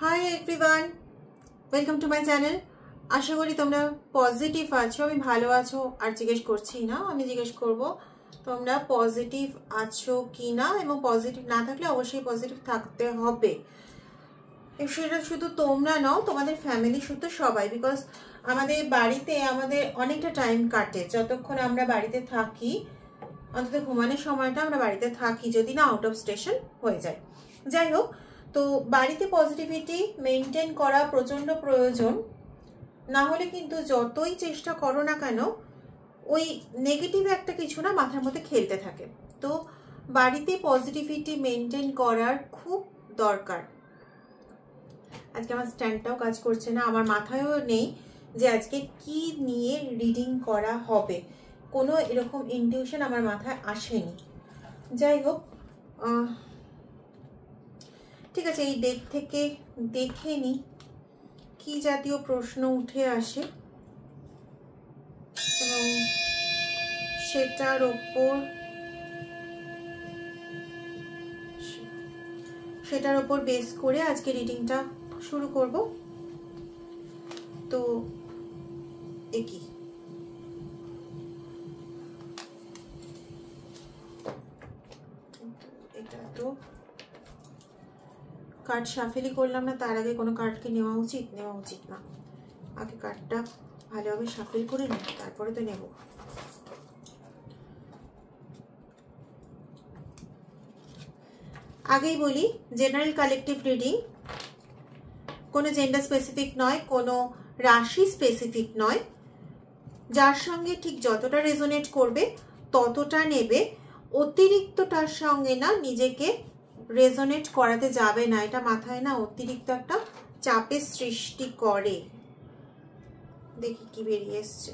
High everyone, welcome to my channel. আশা করি তোমরা পজিটিভ আছো, আমি ভালো আছো আর জিজ্ঞেস করছি না, আমি জিজ্ঞেস করব তোমরা পজিটিভ আছো কি না, এবং পজিটিভ না থাকলে অবশ্যই পজিটিভ থাকতে হবে। সেটা শুধু তোমরা নাও, তোমাদের ফ্যামিলি শুধু সবাই, বিকজ আমাদের বাড়িতে আমাদের অনেকটা টাইম কাটে যতক্ষণ আমরা বাড়িতে থাকি, অন্তত ঘুমানোর সময়টা আমরা বাড়িতে থাকি, যদি না আউট অফ স্টেশন হয়ে যায়। যাই হোক, তো বাড়িতে পজিটিভিটি মেনটেন করা প্রচণ্ড প্রয়োজন। না হলে কিন্তু যতই চেষ্টা করো না কেন, ওই নেগেটিভ একটা কিছু না মাথার মধ্যে খেলতে থাকে। তো বাড়িতে পজিটিভিটি মেনটেন করার খুব দরকার। আজকে আমার স্ট্যান্ডটাও কাজ করছে না, আমার মাথায়ও নেই যে আজকে কি নিয়ে রিডিং করা হবে, কোনো এরকম ইনটিউশন আমার মাথায় আসেনি। যাই হোক, ঠিক আছে, এই ডেক থেকে দেখে নি কি জাতীয় প্রশ্ন উঠে আসে এবং সেটার ওপর বেস করে আজকে রিডিংটা শুরু করব। তো একই এটা তো কার্ড শাফেলই করলাম না, তার আগে কোনো কার্ডকে নেওয়া উচিত না। আগে কার্ডটা ভালোভাবে শাফেল করে নিই, তারপরে তো নেব। আগেই বলি, জেনারেল কালেকটিভ রিডিং, কোনো জেন্ডার স্পেসিফিক নয়, কোনো রাশি স্পেসিফিক নয়। যার সঙ্গে ঠিক যতটা রেজোনেট করবে ততটা নেবে, অতিরিক্তটার সঙ্গে না নিজেকে রেজোনেট করাতে যাবে না। এটা মাথায় না অতিরিক্ত একটা চাপের সৃষ্টি করে। দেখি কি বেরিয়ে এসছে।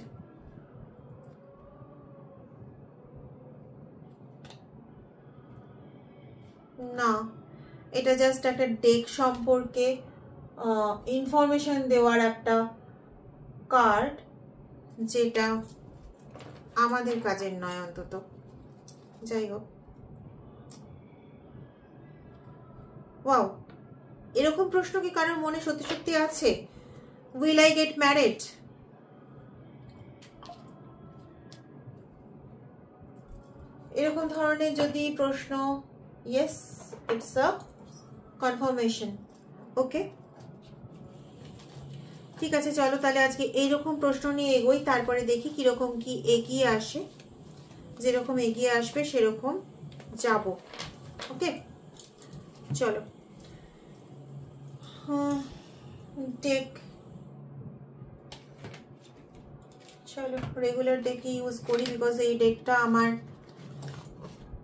না, এটা জাস্ট একটা ডেক সম্পর্কে ইনফরমেশন দেওয়ার একটা কার্ড, যেটা আমাদের কাজের নয় অন্তত। যাই হোক, ওয়াও, এরকম প্রশ্ন কি কারোর মনে সত্যি সত্যি আছে? Will I get married? এরকম ধরনের যদি প্রশ্ন, ইয়েস, ইটস আ কনফার্মেশন। ওকে, ঠিক আছে, চলো তাহলে আজকে এইরকম প্রশ্ন নিয়ে এগোই, তারপরে দেখি কিরকম কি এগিয়ে আসে। যেরকম এগিয়ে আসবে সেরকম যাব। ওকে, চলো। ডেক, চলো রেগুলার ডেকই ইউজ করি, বিকজ এই ডেকটা আমার,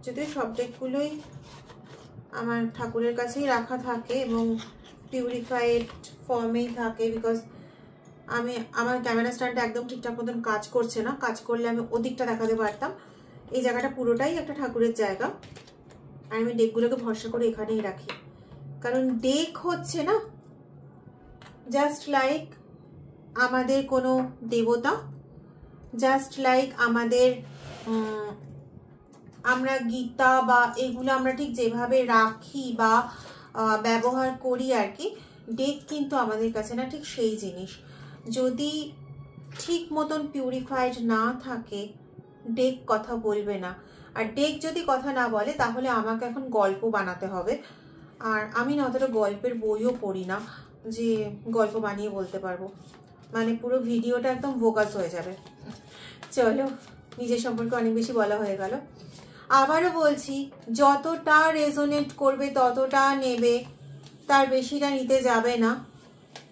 যদিও সব ডেকগুলোই আমার ঠাকুরের কাছেই রাখা থাকে এবং পিউরিফাইড ফর্মেই থাকে, বিকজ আমার ক্যামেরা স্ট্যান্ডটা একদম ঠিকঠাক মতন কাজ করছে না। কাজ করলে আমি ওদিকটা দেখাতে পারতাম। এই জায়গাটা পুরোটাই একটা ঠাকুরের জায়গা, আর আমি ডেকগুলোকে ভরসা করে এখানেই রাখি। কারণ ডেক হচ্ছে না জাস্ট লাইক আমাদের কোনো দেবতা, জাস্ট লাইক আমাদের, আমরা গীতা বা এগুলো আমরা ঠিক যেভাবে রাখি বা ব্যবহার করি আর কি, ডেক কিন্তু আমাদের কাছে না ঠিক সেই জিনিস। যদি ঠিক মতন পিউরিফাইড না থাকে, ডেক কথা বলবে না। আর ডেক যদি কথা না বলে, তাহলে আমাকে এখন গল্প বানাতে হবে। আর আমি না অতটা গল্পের বইও পড়ি না যে গল্প বানিয়ে বলতে পারবো, মানে পুরো ভিডিওটা একদম বোগাস হয়ে যাবে। চলো, নিজের সম্পর্কে অনেক বেশি বলা হয়ে গেল। আবারও বলছি, যতটা রেজোনেট করবে ততটা নেবে, তার বেশিটা নিতে যাবে না।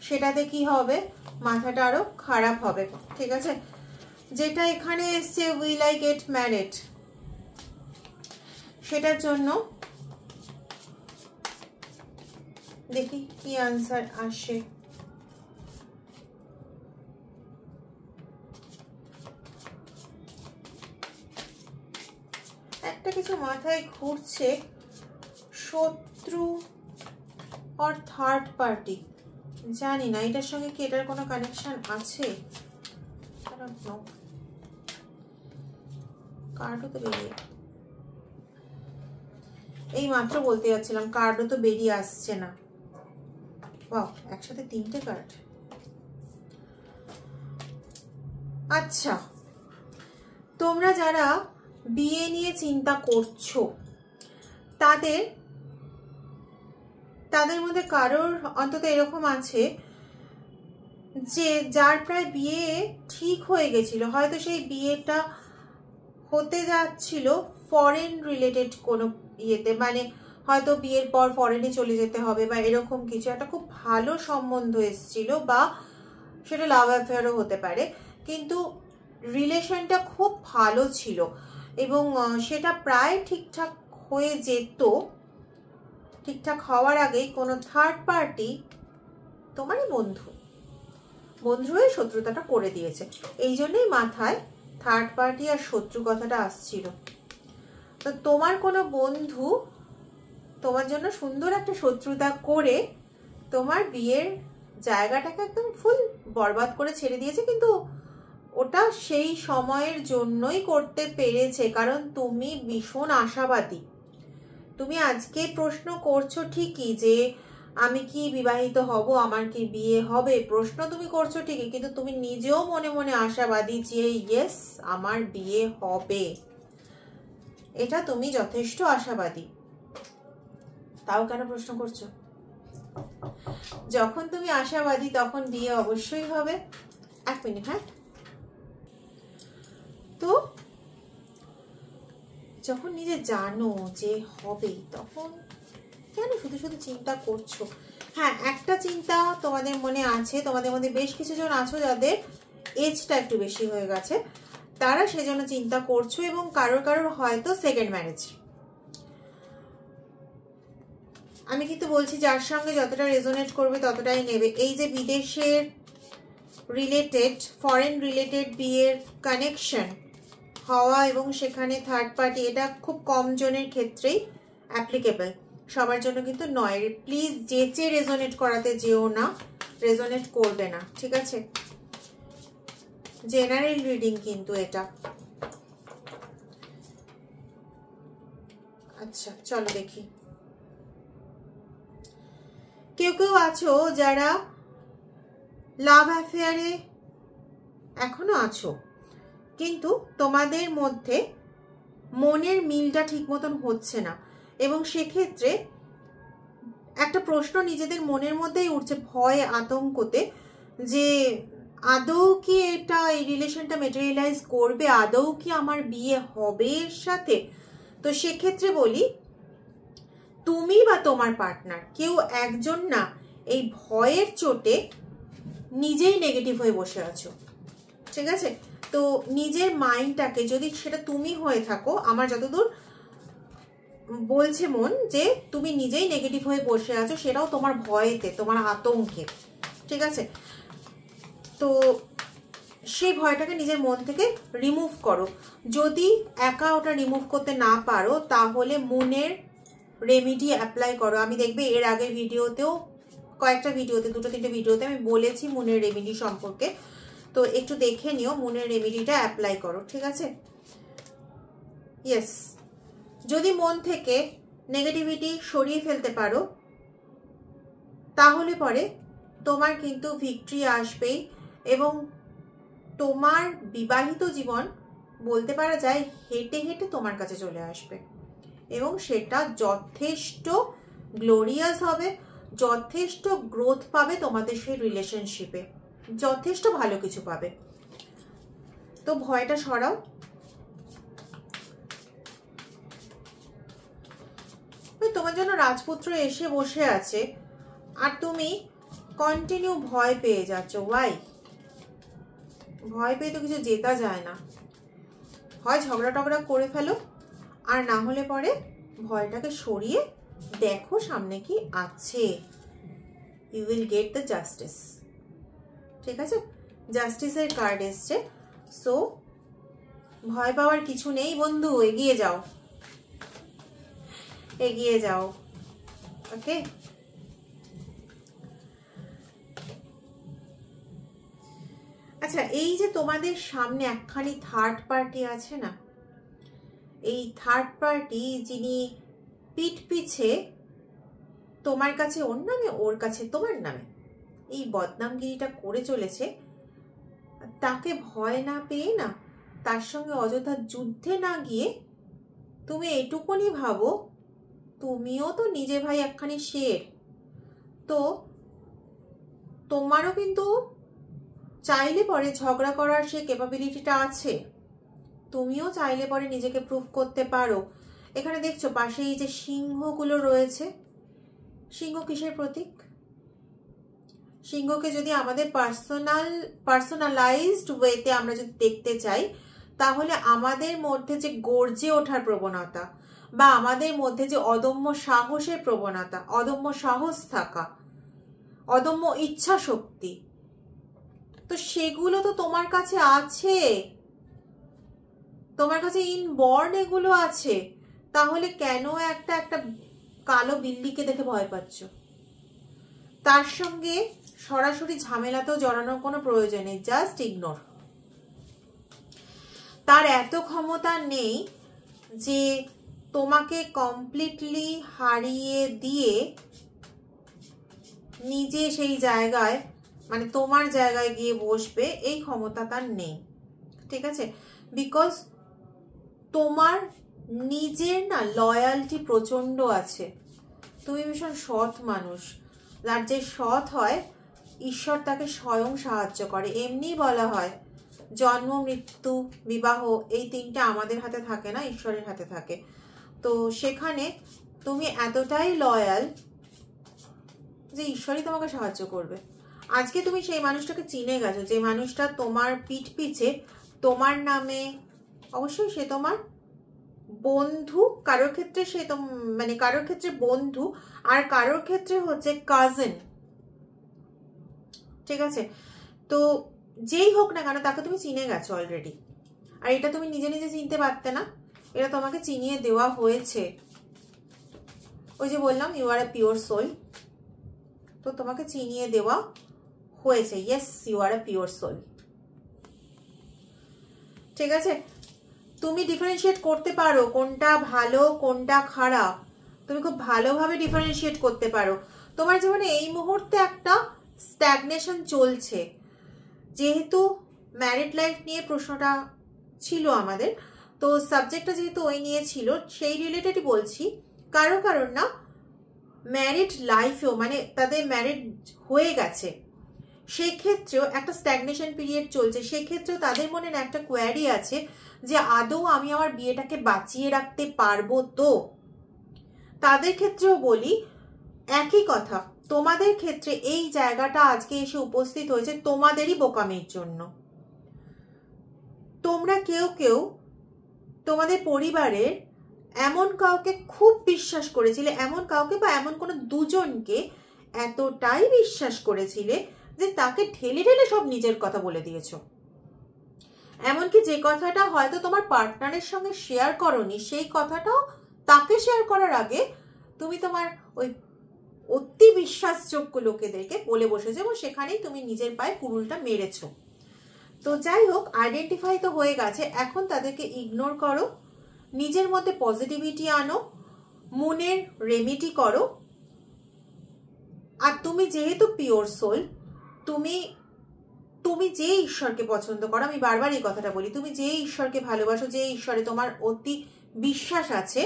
সেটাতে কি হবে, মাথাটা আরো খারাপ হবে। ঠিক আছে, যেটা এখানে এসছে উইল আই গেট ম্যারিড, সেটার জন্য দেখি কি আনসার আসে। একটা কিছু মাথায় ঘুরছে, শত্রু আর থার্ড পার্টি। জানি না এটার সঙ্গে কি এটার কোনো কানেকশন আছে। কার্ডও তো বেরিয়ে, এই মাত্র বলতে যাচ্ছিলাম, কার্ডও তো বেরিয়ে আসছে না। ওয়াও, একসাথে 3টে কার্ড। আচ্ছা, তোমরা যারা বিয়ে নিয়ে চিন্তা করছো তাদের মধ্যে কারোর অন্তত এরকম আছে যে যার প্রায় বিয়ে ঠিক হয়ে গেছিল, হয়তো সেই বিয়েটা হতে যাচ্ছিল ফরেন রিলেটেড কোনো ইয়েতে, মানে হয়তো বিয়ের পর ফরেনে চলে যেতে হবে বা এরকম কিছু একটা খুব ভালো সম্বন্ধ এসেছিল, বা সেটা লাভ অ্যাফেয়ারও হতে পারে, কিন্তু রিলেশনটা খুব ভালো ছিল এবং সেটা প্রায় ঠিকঠাক হয়ে যেত। ঠিকঠাক হওয়ার আগেই কোনো থার্ড পার্টি, তোমারই বন্ধু হয়ে শত্রুতাটা করে দিয়েছে। এই জন্যই মাথায় থার্ড পার্টি আর শত্রু কথাটা আসছিল। তো তোমার কোনো বন্ধু তোমার জন্য সুন্দর একটা শত্রুতা করে তোমার বিয়ের জায়গাটাকে একদম ফুল বরবাদ করে ছেড়ে দিয়েছে, কিন্তু ওটা সেই সময়ের জন্যই করতে পেরেছে, কারণ তুমি ভীষণ আশাবাদী। তুমি আজকে প্রশ্ন করছো ঠিকই যে আমি কি বিবাহিত হব, আমার কি বিয়ে হবে, প্রশ্ন তুমি করছো ঠিকই, কিন্তু তুমি নিজেও মনে মনে আশাবাদী যে ইয়েস আমার বিয়ে হবে। এটা তুমি যথেষ্ট আশাবাদী। তাও কেন প্রশ্ন করছো? যখন তুমি আশাবাদী তখন বিয়ে অবশ্যই হবে। 1 মিনিট, হ্যাঁ। তো যখন নিজে জানো যে হবে তখন কেন শুধু শুধু চিন্তা করছো? হ্যাঁ, একটা চিন্তা তোমাদের মনে আছে, তোমাদের মধ্যে বেশ কিছু জন আছো যাদের এজটা একটু বেশি হয়ে গেছে, তারা সেজন্য চিন্তা করছো, এবং কারোর হয়তো সেকেন্ড ম্যারেজ। আমি কিন্তু বলছি যার সঙ্গে যতটা রেজোনেট করবে ততটাই নেবে। এই যে বিদেশের রিলেটেড, ফরেন রিলেটেড বিয়ের কানেকশন হওয়া এবং সেখানে থার্ড পার্টি, এটা খুব কম জনের ক্ষেত্রেই অ্যাপ্লিকেবল, সবার জন্য কিন্তু নয়। প্লিজ যেচে রেজোনেট করাতে যেও না, রেজোনেট করবে না, ঠিক আছে? জেনারেল রিডিং কিন্তু এটা। আচ্ছা, চলো দেখি। কেউ আছো যারা লাভ অ্যাফেয়ারে এখনো আছো, কিন্তু তোমাদের মধ্যে মনের মিলটা ঠিক মতন হচ্ছে না, এবং সেক্ষেত্রে একটা প্রশ্ন নিজেদের মনের মধ্যেই উঠছে ভয় আতঙ্কতে, যে আদৌ কি এটা, এই রিলেশনটা মেটেরিয়ালাইজ করবে, আদৌ কি আমার বিয়ে হবে এর সাথে? তো সেক্ষেত্রে বলি, তুমি বা তোমার পার্টনার কেউ একজন না এই ভয়ের চোটে নিজেই নেগেটিভ হয়ে বসে আছো, ঠিক আছে? তো নিজের মাইন্ডটাকে, যদি সেটা তুমি হয়ে থাকো, আমার যতদূর বলছে মন যে তুমি নিজেই নেগেটিভ হয়ে বসে আছো, সেটাও তোমার ভয়েতে, তোমার আতঙ্কে, ঠিক আছে? তো সেই ভয়টাকে নিজের মন থেকে রিমুভ করো। যদি একা ওটা রিমুভ করতে না পারো তাহলে মুনের রেমিডি অ্যাপ্লাই করো। আমি দেখবে এর আগের ভিডিওতেও, কয়েকটা ভিডিওতে, 2-3টে ভিডিওতে আমি বলেছি মুনের রেমিডি সম্পর্কে, তো একটু দেখে নিও, মুনের রেমিডিটা অ্যাপ্লাই করো, ঠিক আছে? ইয়েস, যদি মন থেকে নেগেটিভিটি সরিয়ে ফেলতে পারো তাহলে পরে তোমার কিন্তু ভিক্টরি আসবেই, এবং তোমার বিবাহিত জীবন বলতে পারা যায় হেঁটে হেঁটে তোমার কাছে চলে আসবে, এবং সেটা যথেষ্ট গ্লোরিয়াস হবে, যথেষ্ট গ্রোথ পাবে তোমাদের সেই রিলেশনশিপে, যথেষ্ট ভালো কিছু পাবে। তো ভয়টা সরাও। তোমার জন্য রাজপুত্র এসে বসে আছে আর তুমি কন্টিনিউ ভয় পেয়ে যাচ্ছ। ওয়াই? ভয় পেয়ে তো কিছু জেতা যায় না। হয় ঝগড়া টগড়া করে ফেলো, আর না হলে পরে ভয়টাকে সরিয়ে দেখো সামনে কি আছে। You will get the justice, ঠিক আছে? জাস্টিসের কার্ড এসছে, সো ভয় পাওয়ার কিছু নেই বন্ধু, এগিয়ে যাও, এগিয়ে যাও, ওকে? আচ্ছা, এই যে তোমাদের সামনে একখানি থার্ড পার্টি আছে না, এই থার্ড পার্টি যিনি পিঠ পিছে তোমার কাছে ওর নামে, ওর কাছে তোমার নামে এই বদনামগিরিটা করে চলেছে, তাকে ভয় না পেয়ে না, তার সঙ্গে অযথা যুদ্ধে না গিয়ে তুমি এটুকুনি ভাবো তুমিও তো নিজে ভাই একখানি শের, তো তোমারও কিন্তু চাইলে পরে ঝগড়া করার সে ক্যাপাবিলিটিটা আছে, তুমিও চাইলে পরে নিজেকে প্রুভ করতে পারো। এখানে দেখছো পাশে এই যে সিংহগুলো রয়েছে, সিংহ কিসের প্রতীক? সিংহকে যদি আমাদের পার্সোনালাইজড ওয়েতে আমরা যদি দেখতে চাই, তাহলে আমাদের মধ্যে যে গর্জে ওঠার প্রবণতা বা আমাদের মধ্যে যে অদম্য সাহসের প্রবণতা, অদম্য সাহস থাকা, অদম্য ইচ্ছা শক্তি, তো সেগুলো তো তোমার কাছে আছে, তোমার কাছে ইনবর্ন এগুলো আছে। তাহলে কেন একটা কালো বিল্লিকে দেখে ভয় পাচ্ছ? তার সঙ্গে সরাসরি ঝামেলাতেও জড়ানোর কোনো প্রয়োজন নেই, জাস্ট ইগনোর। তার এত ক্ষমতা নেই যে তোমাকে কমপ্লিটলি হারিয়ে দিয়ে নিজে সেই জায়গায়, মানে তোমার জায়গায় গিয়ে বসবে, এই ক্ষমতা তার নেই, ঠিক আছে? বিকজ তোমার নিজের না লয়ালটি প্রচন্ড আছে, তুমি ভীষণ সৎ মানুষ, আর যে সৎ হয় ঈশ্বর তাকে স্বয়ং সাহায্য করে। এমনি বলা হয় জন্ম, মৃত্যু, বিবাহ এই তিনটা আমাদের হাতে থাকে না, ঈশ্বরের হাতে থাকে। তো সেখানে তুমি এতটাই লয়াল যে ঈশ্বরই তোমাকে সাহায্য করবে। আজকে তুমি সেই মানুষটাকে চিনে গেছো, যে মানুষটা তোমার পিঠ পিছে তোমার নামে, অবশ্যই সে তোমার বন্ধু, কারোর ক্ষেত্রে সে তো মানে কারোর ক্ষেত্রে বন্ধু, আর কারোর ক্ষেত্রে হচ্ছে কাজিন, ঠিক আছে? তো যেই হোক না কেন তাকে তুমি চিনে গেছো অলরেডি, আর এটা তুমি নিজে নিজে চিনতে পারতে না, এটা তোমাকে চিনিয়ে দেওয়া হয়েছে। ওই যে বললাম you are a pure soul, তো তোমাকে চিনিয়ে দেওয়া হয়েছে, yes you are a pure soul, ঠিক আছে? তুমি ডিফারেন্সিয়েট করতে পারো কোনটা ভালো কোনটা খারাপ, তুমি খুব ভালোভাবে ডিফারেন্সিয়েট করতে পারো। তোমার জীবনে এই মুহূর্তে একটা স্ট্যাগনেশন চলছে, যেহেতু ম্যারিড লাইফ নিয়ে প্রশ্নটা ছিল আমাদের, তো সাবজেক্টটা যেহেতু ওই নিয়ে ছিল সেই রিলেটেডই বলছি। কারণ না ম্যারিড লাইফেও, মানে তাদের ম্যারিড হয়ে গেছে, সেক্ষেত্রেও একটা স্ট্যাগনেশন পিরিয়ড চলছে, সেক্ষেত্রেও তাদের মনে একটা কোয়ারি আছে যে আদৌ আমি আমার বিয়েটাকে বাঁচিয়ে রাখতে পারবো। তো তাদের ক্ষেত্রেও বলি একই কথা, তোমাদের ক্ষেত্রে এই জায়গাটা আজকে এসে উপস্থিত হয়েছে তোমাদেরই বোকামির জন্য। তোমরা কেউ কেউ তোমাদের পরিবারের এমন কাউকে খুব বিশ্বাস করেছিলে, এমন কাউকে বা এমন কোনো দুজনকে এতটাই বিশ্বাস করেছিলে যে তাকে ঠেলে ঠেলে সব নিজের কথা বলে দিয়েছো। এমনকি যে কথাটা হয়তো তোমার পার্টনারের সঙ্গে শেয়ার করনি, সেই কথাটাও তাকে শেয়ার করার আগে তুমি তোমার ওই অতি বিশ্বাসযোগ্য লোকেদেরকে বলে বসেছো এবং সেখানেই তুমি নিজের পায়ে কুড়ুলটা মেরেছো। তো যাই হোক, আইডেন্টিফাই তো হয়ে গেছে, এখন তাদেরকে ইগনোর করো, নিজের মধ্যে পজিটিভিটি আনো, মনের রেমেডি করো। আর তুমি যেহেতু পিওর সোল, তুমি যে ঈশ্বরকে পছন্দ করো, আমি বারবার এই কথাটা বলি, তুমি যে ঈশ্বরকে ভালোবাসো, যে ঈশ্বরে তোমার অতি বিশ্বাস আছে,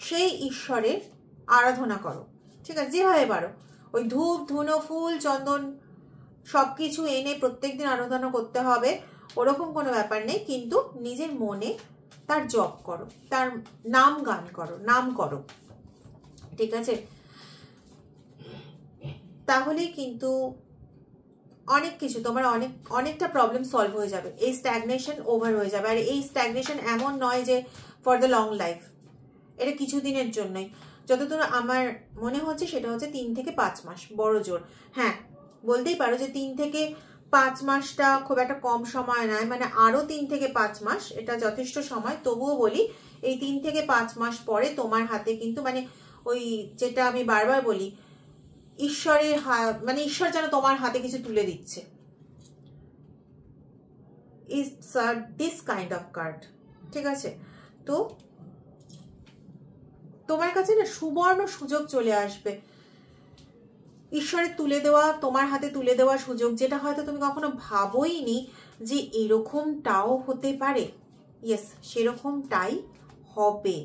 সেই ঈশ্বরের আরাধনা করো, ঠিক আছে? যেভাবে পারো, ওই ধূপ ধুনো ফুল চন্দন সবকিছু এনে প্রত্যেকদিন আরাধনা করতে হবে ওরকম কোনো ব্যাপার নেই, কিন্তু নিজের মনে তার জপ করো, তার নাম গান করো, নাম করো, ঠিক আছে? তাহলেই কিন্তু অনেক কিছু তোমার অনেকটা প্রবলেম সলভ হয়ে যাবে, এই স্ট্যাগনেশন ওভার হয়ে যাবে। আর এই স্ট্যাগনেশন এমন নয় যে ফর দ্য লং লাইফ, এটা কিছুদিনের জন্যই। যতদূর আমার মনে হচ্ছে সেটা হচ্ছে 3 থেকে 5 মাস বড় জোর। হ্যাঁ, বলতেই পারো যে 3 থেকে 5 মাসটা খুব একটা কম সময় নয়, মানে আরো 3 থেকে 5 মাস এটা যথেষ্ট সময়। তবুও বলি এই 3 থেকে 5 মাস পরে তোমার হাতে কিন্তু, মানে ওই যেটা আমি বারবার বলি, ঈশ্বরের মানে ঈশ্বর যেন তোমার হাতে কিছু তুলে দিচ্ছে, it's this kind of card, ঠিক আছে? তো তোমার কাছে না সুবর্ণ সুযোগ চলে আসবে, ঈশ্বরের তুলে দেওয়া, তোমার হাতে তুলে দেওয়া সুযোগ, যেটা হয়তো তুমি কখনো ভাবোইনি যে এরকমটাও হতে পারে। ইয়েস, সেরকমটাই হবে।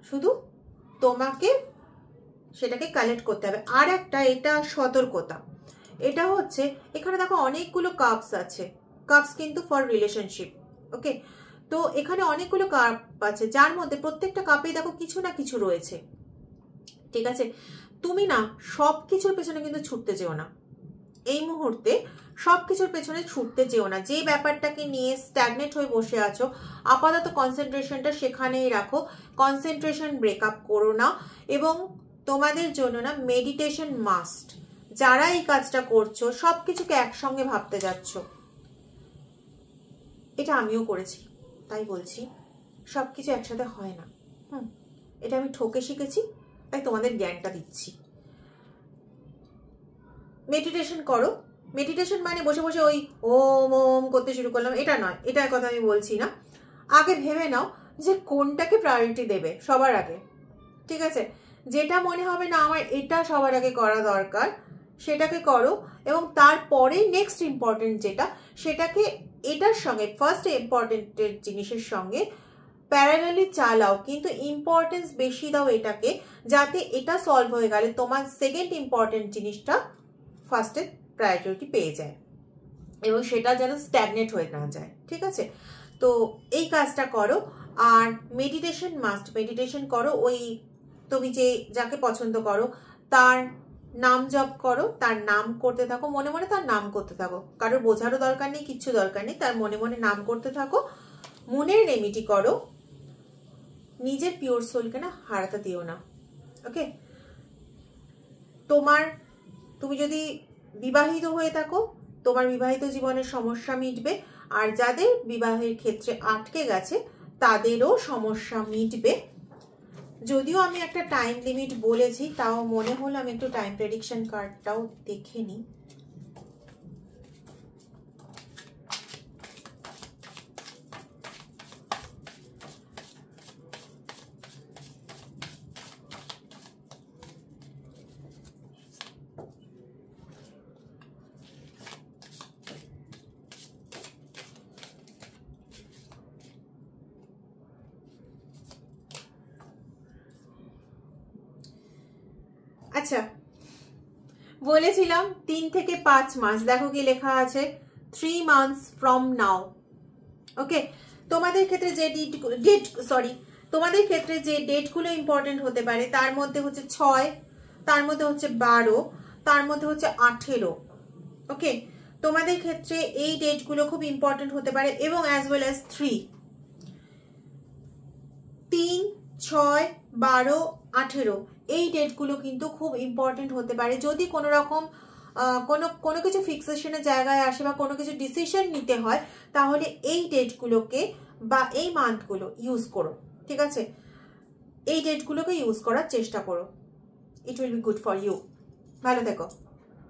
শুধু তোমাকে সেটাকে কালেক্ট করতে হবে। আর একটা, এটা সতর্কতা, এটা হচ্ছে এখানে দেখো অনেকগুলো কাপস আছে। কাপস কিন্তু ফর রিলেশনশিপ। ওকে, তো এখানে অনেকগুলো কাপ আছে, যার মধ্যে প্রত্যেকটা কাপেই দেখো কিছু না কিছু রয়েছে। ঠিক আছে, তুমি না সব কিছুর পেছনে কিন্তু ছুটতে যেও না এই মুহূর্তে। সব কিছুর পেছনে ছুটতে যেও না। যে ব্যাপারটাকে নিয়ে স্ট্যাগনেট হয়ে বসে আছো, আপাতত কনসেন্ট্রেশনটা সেখানেই রাখো। কনসেন্ট্রেশন ব্রেকআপ করো না। এবং তোমাদের জন্য না মেডিটেশন মাস্ট। যারা এই কাজটা করছো, সবকিছুকে একসঙ্গে ভাবতে যাচ্ছ, এটা আমিও করেছি, তাই বলছি সবকিছু একসাথে হয় না। এটা আমি ঠকে শিখেছি, তাই তোমাদের জ্ঞানটা দিচ্ছি। মেডিটেশন করো। মেডিটেশন মানে বসে বসে ওই ওম ওম করতে শুরু করলাম, এটা নয়। এটার কথা আমি বলছি না। আগে ভেবে নাও যে কোনটাকে প্রায়োরিটি দেবে সবার আগে। ঠিক আছে, যেটা মনে হবে না আমার এটা সবার আগে করা দরকার, সেটাকে করো। এবং তারপরে নেক্সট ইম্পর্টেন্ট যেটা, সেটাকে এটার সঙ্গে, ফার্স্ট ইম্পর্টেন্টের জিনিসের সঙ্গে প্যারালালি চালাও, কিন্তু ইম্পর্টেন্স বেশি দাও এটাকে, যাতে এটা সলভ হয়ে গেলে তোমার সেকেন্ড ইম্পর্টেন্ট জিনিসটা ফার্স্টে প্রায়োরিটি পেয়ে যায়, এবং সেটা যেন স্ট্যাগনেট হয়ে না যায়। ঠিক আছে, তো এই কাজটা করো। আর মেডিটেশন মাস্ট। মেডিটেশন করো, ওই তুমি যাকে পছন্দ করো তার নাম জপ করো, তার নাম করতে থাকো, মনে মনে তার নাম করতে থাকো। কারোর বোঝারও দরকার নেই, কিচ্ছু দরকার নেই, তার মনে মনে নাম করতে থাকো। মনের রেমিডি করো, নিজের পিওর সোলকে না হারাতে দিও না। ওকে, তুমি যদি বিবাহিত হয়ে থাকো, তোমার বিবাহিত জীবনের সমস্যা মিটবে। আর যাদের বিবাহের ক্ষেত্রে আটকে গেছে, তাদেরও সমস্যা মিটবে। যদিও আমি একটা টাইম লিমিট বলেছি, তাও মনে হলো আমি একটু টাইম প্রেডিকশন কার্ডটাও দেখে নিই। আচ্ছা, বলেছিলাম 3 থেকে 5 মাস, দেখো কি লেখা আছে, 3 months from now। ওকে, তোমাদের ক্ষেত্রে তোমাদের ক্ষেত্রে যে ডেটগুলো ইম্পর্টেন্ট হতে পারে, তার মধ্যে হচ্ছে 6, তার মধ্যে হচ্ছে 12, তার মধ্যে হচ্ছে 18। ওকে, তোমাদের ক্ষেত্রে এই ডেটগুলো খুব ইম্পর্টেন্ট হতে পারে, এবং অ্যাজ ওয়েল অ্যাজ 3, 6, 12, 18 এই ডেটগুলো কিন্তু খুব ইম্পর্টেন্ট হতে পারে। যদি কোনো রকম কোনো কিছু ফিক্সেশনের জায়গায় আসে বা কোনো কিছু ডিসিশন নিতে হয়, তাহলে এই ডেটগুলোকে বা এই মান্থগুলো ইউজ করো। ঠিক আছে, এই ডেটগুলোকে ইউজ করার চেষ্টা করো। It will be good for you. ভালো থেকো।